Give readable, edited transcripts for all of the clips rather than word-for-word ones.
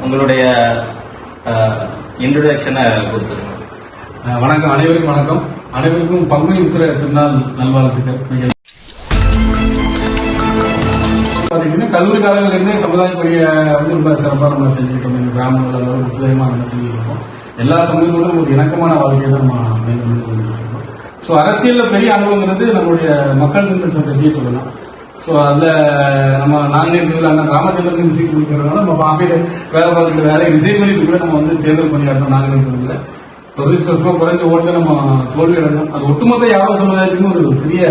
உங்களுடைய இன்ட்ரோடக்ஷனை கொடுத்துருங்க. வணக்கம், அனைவருக்கும் வணக்கம். அனைவருக்கும் பங்குனி உத்திர திருநாள் நல்வாழ்த்துக்கள். பாத்தீங்கன்னா கல்லூரி காலங்களிலிருந்தே சமுதாய பணியை வந்து ரொம்ப சிறப்பாக நம்ம செஞ்சுக்கிட்டோம். எங்கள் கிராமங்கள் உத்வேகமாக நம்ம செஞ்சுட்டு இருக்கோம். எல்லா சமூகத்தோடும் ஒரு இணக்கமான வாழ்க்கையை தான் நம்ம மேற்கொண்டு கொண்டிருக்கோம். ஸோ அரசியலில் பெரிய அனுபவங்கிறது நம்மளுடைய மக்கள் காங்கிரஸ் கட்சியை சொல்லலாம். ஸோ அதில் நம்ம நாங்கள் அண்ணன் ராமச்சந்திரன் சீட் கொடுக்கறதுனால நம்ம பாம்பேல வேலை பார்த்துக்கிட்ட வேலையை ரிசைன் பண்ணிட்டு கூட நம்ம வந்து தேர்தல் பண்ணியாடணும். நாங்கள் துரதிருஷ்டவசமாக குறைஞ்ச ஓட்டில் நம்ம தோல்வி அடைஞ்சோம். அது ஒட்டுமொத்த யாதவ சமுதாயத்துக்கும் ஒரு பெரிய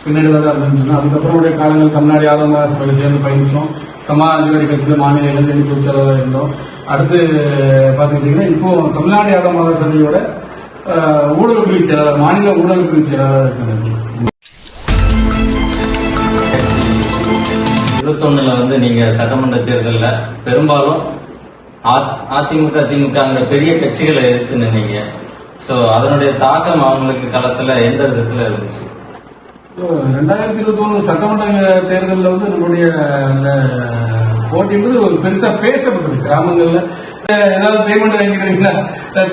பின்னடைவாக தான் இருந்துன்னு சொன்னால் அதுக்கப்புறம் காலங்கள் தமிழ்நாடு யாதவ சபையில் சேர்ந்து பயணிச்சோம். சமாஜ்வாடி கட்சியில் மாநில இளைஞரணி பொதுச்செயலாளராக இருந்தோம். அடுத்து பார்த்துக்கிட்டிங்கன்னா இப்போ தமிழ்நாடு யாதவ சபையோட ஊடக பிரிவு செயலாளர், மாநில ஊடக பிரிவு செயலாளராக இருக்காங்க. 21 வந்து நீங்க சட்டமன்ற தேர்தலில் பெரும்பாலும் அதிமுக திமுகங்கிற பெரிய கட்சிகளை எதிர்த்து நின்னீங்க. ஸோ அதனுடைய தாக்கம் அவங்களுக்கு களத்துல எந்த விதத்துல இருந்துச்சு? 2021 சட்டமன்ற தேர்தலில் வந்து நம்மளுடைய அந்த போட்டின்றது ஒரு பெருசா பேசப்பட்டது. கிராமங்கள்ல ஏதாவது பேமெண்ட் வாங்கிக்கிறீங்களா,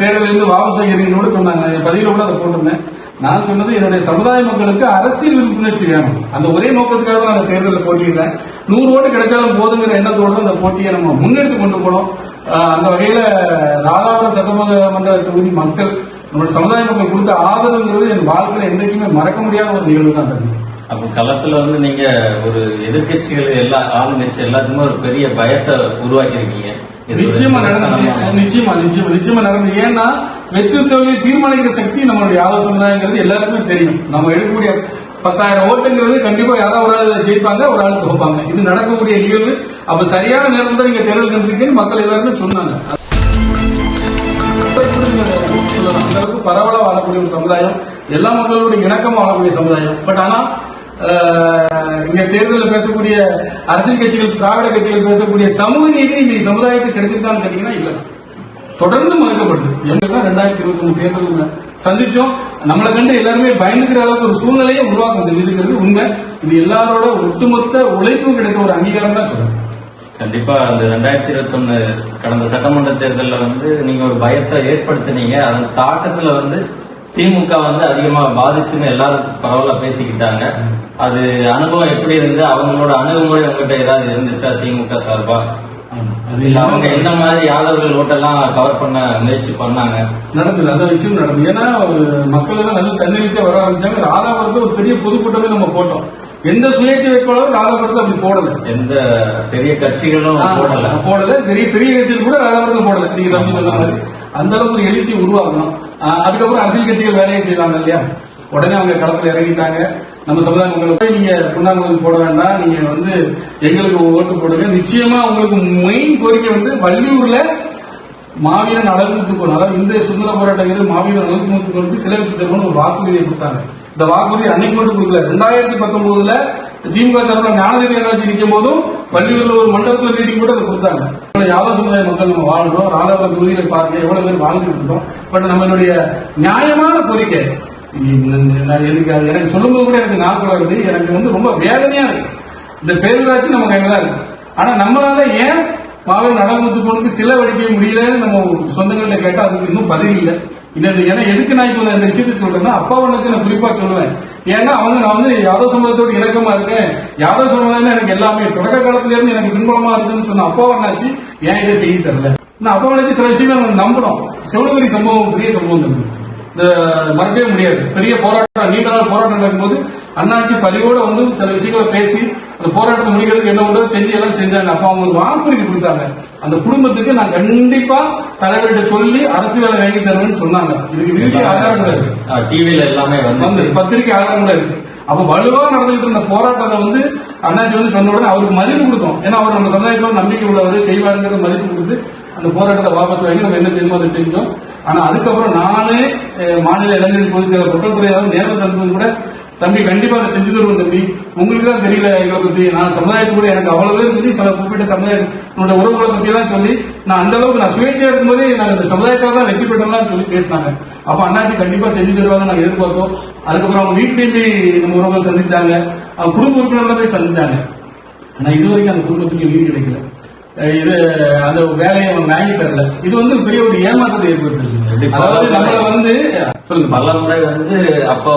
தேர்தலில் இருந்து வாபஸ் வாங்கிக்கிறீங்கன்னு சொன்னாங்க. பதிவில் கூட அதை போட்டிருந்தேன். நான் சொன்னது என்னுடைய சமுதாய மக்களுக்கு அரசியல் விழிப்புணர்ச்சி வேணும். அந்த ஒரே நோக்கத்துக்காக தான் அந்த தேர்தலில் போட்டியிட்டேன். 100 ஓட்டு கிடைச்சாலும் போதுங்கிற எண்ணத்தோடு தான் அந்த போட்டியை நம்ம முன்னெடுத்து கொண்டு போனோம். அந்த வகையில ராதாபுரம் சட்டமன்ற தொகுதி மக்கள், நம்மளுடைய சமுதாய மக்கள் கொடுத்த ஆதரவுங்கிறது என் வாழ்க்கையில என்றைக்குமே மறக்க முடியாத ஒரு நிகழ்வு தான். அப்போ களத்துல வந்து நீங்க ஒரு எதிர்கட்சிகள் எல்லா ஆளுங்கட்சி எல்லாத்துக்குமே ஒரு பெரிய பயத்தை உருவாக்கி இருக்கீங்க. நிச்சயமா நடந்தது. ஏன்னா வெற்றி தோல்வியை தீர்மானிக்கிற சக்தி நம்மளுடைய யாதவ சமுதாயங்கிறது எல்லாருக்குமே தெரியும். நம்ம எடுக்கக்கூடிய 10,000 ஓட்டுங்கிறது கண்டிப்பா யாராவது ஒரு ஆள் ஜெயிப்பாங்க, ஒரு ஆள் தொகுப்பாங்க. இது நடக்கக்கூடிய நிகழ்வு. அப்ப சரியான நேரத்தில் தான் நீங்க தேர்தல் கண்டிருக்கீங்கன்னு மக்கள் எல்லாருமே சொன்னாங்க. அந்த அளவுக்கு பரவலா வாழக்கூடிய ஒரு சமுதாயம், எல்லா மக்களோட இணக்கமா வாழக்கூடிய சமுதாயம். பட் ஆனா இங்க தேர்தலில் பேசக்கூடிய அரசியல் கட்சிகள், திராவிட கட்சிகள் பேசக்கூடிய சமூக நீதி இந்த சமுதாயத்துக்கு கிடைச்சிருக்கான்னு கேட்டீங்கன்னா இல்ல, தொடர்ந்து மறுக்கப்படுது. எங்களுக்கு 2023 தேர்தல் சந்திச்சோம். நம்மளை கண்டு எல்லாருமே பயந்துக்கிற அளவுக்கு ஒரு சூழ்நிலையை உருவாக்க இருக்கிறது உண்மை. இது எல்லாரோட ஒட்டுமொத்த உழைப்பு கிடைத்த ஒரு அங்கீகாரம் தான் சொல்றேன். கண்டிப்பா அந்த 2021 கடந்த சட்டமன்ற தேர்தலில் வந்து நீங்க ஒரு பயத்தை ஏற்படுத்தினீங்க. அதன் தாக்கத்துல வந்து திமுக வந்து அதிகமா பாதிச்சுன்னு எல்லாரும் பரவாயில்ல பேசிக்கிட்டாங்க. அது அனுபவம் எப்படி இருந்து, அவங்களோட அணுகுமுறை உங்ககிட்ட ஏதாவது இருந்துச்சா திமுக சார்பா? இல்ல அவங்க என்ன மாதிரி யாதவர்கள் ஓட்டெல்லாம் கவர் பண்ண முயற்சி பண்ணாங்க? நடந்தது, அந்த விஷயம் நடந்தது. ஏன்னா மக்கள் எல்லாம் நல்ல தன்னெழுச்சியா வர ஆரம்பிச்சாங்க. ராதாபுரத்துல ஒரு பெரிய பொதுக்கூட்டமே நம்ம போட்டோம். எந்த சுயேட்சை வேட்பாளரும் ராதாபுரத்துல அப்படி போடல. எந்த பெரிய கட்சிகளும் போடல. பெரிய கட்சிகள் கூட ராதாபுரத்துல போடல. நீங்க தம்பி சொன்ன மாதிரி அந்த அளவுக்கு ஒரு எழுச்சி உருவாக்கணும். அதுக்கப்புறம் அரசியல் கட்சிகள் வேலையை செய்வாங்க இல்லையா, உடனே அவங்க களத்துல இறங்கிட்டாங்க. நம்ம சமுதாய மக்கள் போய் நீங்க புண்ணாங்குழல் போட வேண்டாம், நீங்க வந்து எங்களுக்கு ஓட்டு போடுங்க. நிச்சயமா உங்களுக்கு மெயின் கோரிக்கை வந்து வள்ளியூர்ல மாவீரன் அழகுமுத்துக்கோன், அதாவது இந்த சுதந்திர போராட்ட வீரர் மாவீரன் அழகுமுத்துக்கோனுக்கு சிலை வச்சு தருவோம்னு ஒரு வாக்குறுதியை கொடுத்தாங்க. இந்த வாக்குறுதி அன்னைக்கு மட்டும் கொடுக்கல, 2019 திமுக சார்பில் ஞானதேவி என்னாச்சு நிற்கும் போதும் வள்ளியூர்ல ஒரு மண்டபத்தில் மீட்டிங் கூட அதை கொடுத்தாங்க. யாதவ சமுதாய மக்கள் நம்ம வாழ்றோம். ராதாபுரம் தொகுதியில பாருங்க எவ்வளவு பேர் வாழ்ந்துட்டு இருக்கோம். பட் நம்மளுடைய நியாயமான கோரிக்கை எனக்கு சொல்லும் போது கூட எனக்கு நாட்கள் வருது. எனக்கு வந்து ரொம்ப வேதனையா இருக்கு. இந்த பேரூராட்சி நம்ம கையில தான் இருக்கு. ஆனா நம்மளால ஏன் மாவீரன் அழகுமுத்துக்கோனுக்கு சிலை வடிக்க முடியலன்னு நம்ம சொந்தங்கள்ட்ட கேட்டா அதுக்கு இன்னும் பதில் இல்லை. ஏன்னா எதுக்கு நான் இப்ப இந்த விஷயத்தை சொல்றேன்னா, அப்பாவை நினைச்சு நான் குறிப்பா சொல்லுவேன். ஏன்னா நான் வந்து யாதவ சமுதாயத்தோடு இணக்கமா இருக்கேன். யாதவ சமுதாயம் எனக்கு எல்லாமே தொடக்க காலத்துல இருந்து எனக்கு பின்புலமா இருக்குன்னு சொன்ன அப்பாவை நினைச்சு ஏன் இதை செய்ய தரல. நான் அப்பாவை நினைச்சு சில விஷயங்கள் நம்ம நம்பணும். செவலகிரி சம்பவம் பெரிய சம்பவம் இருக்கு, இந்த மறக்கவே முடியாது. பெரிய போராட்டம், நீண்ட நாள் போராட்டம் நடக்கும்போது அண்ணாச்சி பலியோட வந்து சில விஷயங்களை பேசி அந்த போராட்டத்தை முடிக்கிறதுக்கு என்ன உண்டோ செஞ்சு எல்லாம் செஞ்சாங்க. அப்ப அவங்க ஒரு வாக்குறுதி கொடுத்தாங்க. அந்த குடும்பத்துக்கு நான் கண்டிப்பா தலைவர்கிட்ட சொல்லி அரசு வேலை வாங்கி தருவேன்னு சொன்னாங்க. இதுக்கு வீடியோ ஆதாரம் கூட இருக்கு, டிவில எல்லாமே வந்து பத்திரிகை ஆதாரம் கூட இருக்கு. அப்ப வலுவா நடந்துகிட்டு இருந்த போராட்டத்தை வந்து அண்ணாச்சி வந்து சொன்ன உடனே அவருக்கு மதிப்பு கொடுத்தோம். ஏன்னா அவர் நம்ம சமுதாயத்தோட நம்பிக்கை உள்ளவர், செய்வாருங்கிற மதிப்பு கொடுத்து அந்த போராட்டத்தை வாபஸ் வாங்கி நம்ம என்ன செய்யணுமோ அதை செஞ்சோம். ஆனா அதுக்கப்புறம் நானே மாநில இளைஞரணி பொதுச் செயலர் குற்றத்துறையாவது நேரம் சந்திப்பு கூட தம்பி கண்டிப்பா அதை செஞ்சு தருவோம் தம்பி, உங்களுக்கு தான் தெரியல எங்களை பத்தி, நான் சமுதாயத்து கூட எனக்கு அவ்வளவு பேர் சொல்லி சில குறிப்பிட்ட சமுதாய உறவுகளை பத்தி எல்லாம் சொல்லி நான் அந்த அளவுக்கு நான் சுயேட்சையா இருக்கும்போதே நாங்கள் இந்த சமுதாயத்தால் தான் வெற்றி பெற்றோம்லாம் சொல்லி பேசினாங்க. அப்ப அண்ணாச்சி கண்டிப்பா செஞ்சு தருவாங்க நாங்க எதிர்பார்த்தோம். அதுக்கப்புறம் அவங்க வீட்டையும் போய் நம்ம உறவுகள் சந்திச்சாங்க, அவங்க குடும்ப உறுப்பினர்கள் போய் சந்திச்சாங்க. ஆனா இது வரைக்கும் அந்த குடும்பத்துக்கு நீதி கிடைக்கல. இது அந்த வேலையை அவங்க வாங்கி தரல. இது வந்து பெரிய ஒரு ஏமாற்றத்தை ஏற்படுத்திருக்கு. அதாவது நம்மள வந்து சொல்லுங்க, பல முறை வந்து அப்பா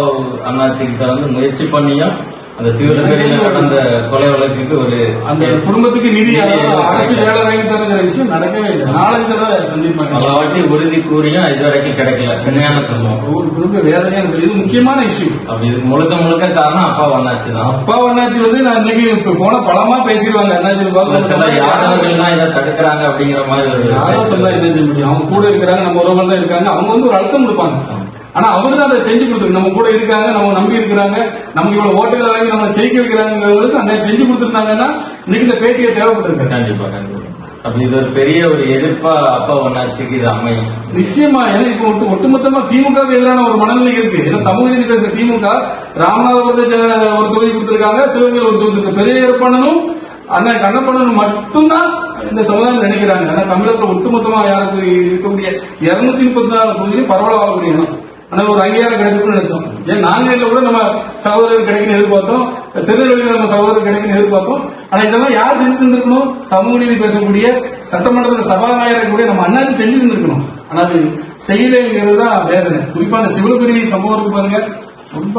அண்ணாச்சிக்கிட்ட வந்து முயற்சி பண்ணியும் அந்த சிவகங்கையில நடந்த கொலை வழக்குக்கு ஒரு அந்த குடும்பத்துக்கு நிதி அரசு வேலை வாங்கி தரங்கிற விஷயம் நடக்கவே இல்லை. 4 தடவை சந்திப்பாங்க. பல வாட்டி உறுதி கூறியும் இது வரைக்கும் கிடைக்கல. உண்மையான சொல்லுவோம், ஒரு குடும்ப வேதனையான சொல்லி இது முக்கியமான இஷ்யூ. அப்படி இது முழுக்க காரணம் அப்பா அண்ணாச்சி தான். அப்பா அண்ணாச்சி வந்து நான் இன்னைக்கு இப்ப போன பலமா பேசிடுவாங்க. அண்ணாச்சி சில யாதவர்கள் தான் இதை தடுக்கிறாங்க அப்படிங்கிற மாதிரி யாரும் சொன்னா என்ன செய்ய முடியும்? அவங்க கூட இருக்கிறாங்க, நம்ம உறவுகள் தான் இருக்காங்க. அவங்க வந்து ஒரு அழுத்தம் கொடுப்பாங்க. ஆனா அவரு தான் அதை செஞ்சு கொடுத்துருக்கு. நம்ம கூட இருக்காங்க, நம்ம நம்பி இருக்கிறாங்க, நமக்கு இவ்வளவு ஓட்டுகளை வாங்கி நம்ம ஜெயிக்க வைக்கிறாங்கிறவங்களுக்கு அங்க செஞ்சு கொடுத்துருந்தாங்கன்னா இன்னைக்கு இந்த பேட்டியை தேவைப்பட்டிருக்கு. கண்டிப்பா அப்படி இது ஒரு பெரிய ஒரு எதிர்ப்பா அப்பா ஒன்னாட்சிக்கு இது அமையும் நிச்சயமா. ஏன்னா இப்ப ஒட்டுமொத்தமா திமுகவுக்கு எதிரான ஒரு மனநிலை இருக்கு. ஏன்னா சமூக நீதி பேசுற திமுக ராமநாதபுரத்தை ஒரு தொகுதி கொடுத்திருக்காங்க, சிவகங்கையில் ஒரு தொகுதி. பெரிய ஏற்பண்ணனும் அண்ணன் கண்ணப்பண்ணனும் மட்டும்தான் இந்த சமுதாயம் நினைக்கிறாங்க. ஆனா தமிழகத்துல ஒட்டுமொத்தமா யாருக்கு இருக்கக்கூடிய 234 தொகுதியிலும் பரவலாக வாழக்கூடிய இடம். ஆனா ஒரு அங்கீகாரம் கிடைக்கும்னு நினைச்சோம். ஏன் நாங்குநேரில கூட நம்ம சகோதரர் கிடைக்குன்னு எதிர்பார்த்தோம், திருநெல்வேலியில நம்ம சகோதரர் கிடைக்குன்னு எதிர்பார்த்தோம். ஆனா இதெல்லாம் யார் செஞ்சு தந்திருக்கணும்? சமூக நீதி பேசக்கூடிய சட்டமன்றத்தில் சபாநாயகர் கூட நம்ம அண்ணாச்சி செஞ்சு தந்திருக்கணும். ஆனா அது செய்யலைங்கிறது தான் வேதனை. குறிப்பா அந்த சிவலபுரி சம்பவத்துக்கு பாருங்க, ரொம்ப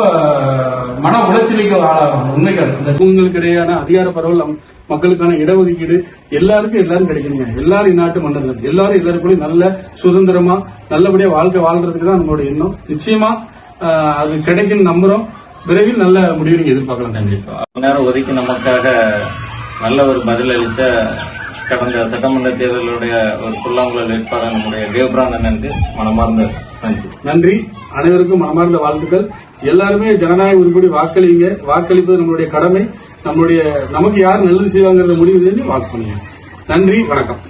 மன உளைச்சலுக்கு ஆளாகும். உண்மைக்காது இந்த உங்களுக்கு இடையான அதிகார பரவல், மக்களுக்கான இடஒதுக்கீடு எல்லாரும் கிடைக்கணுங்க. எல்லாரும் இந்நாட்டு மன்னர்கள், எல்லாரும் எல்லாருக்குள்ளயும் நல்ல சுதந்திரமா நல்லபடியா வாழ்க்கை வாழ்றதுக்கு தான் நம்மளோட எண்ணம். நிச்சயமா அது கிடைக்கும் நம்புறோம். விரைவில் நல்ல முடிவு நீங்க எதிர்பார்க்கலாம். கண்டிப்பா நேரம் ஒதுக்கி நமக்காக நல்ல ஒரு பதில் அளிச்ச கடந்த சட்டமன்ற தேர்தலுடைய ஒரு புல்லாங்குழல் வேட்பாளர் நம்முடைய தேவபிராணனுக்கு மனமார்ந்த நன்றி. அனைவருக்கும் மனமார்ந்த வாழ்த்துக்கள். எல்லாருமே ஜனநாயக உறுப்பிடி வாக்களிங்க. வாக்களிப்பது நம்மளுடைய கடமை. நமக்கு யார் நல்லது செய்வாங்கிறத முடிவு செஞ்சு வாக்கு பண்ணுங்க. நன்றி, வணக்கம்.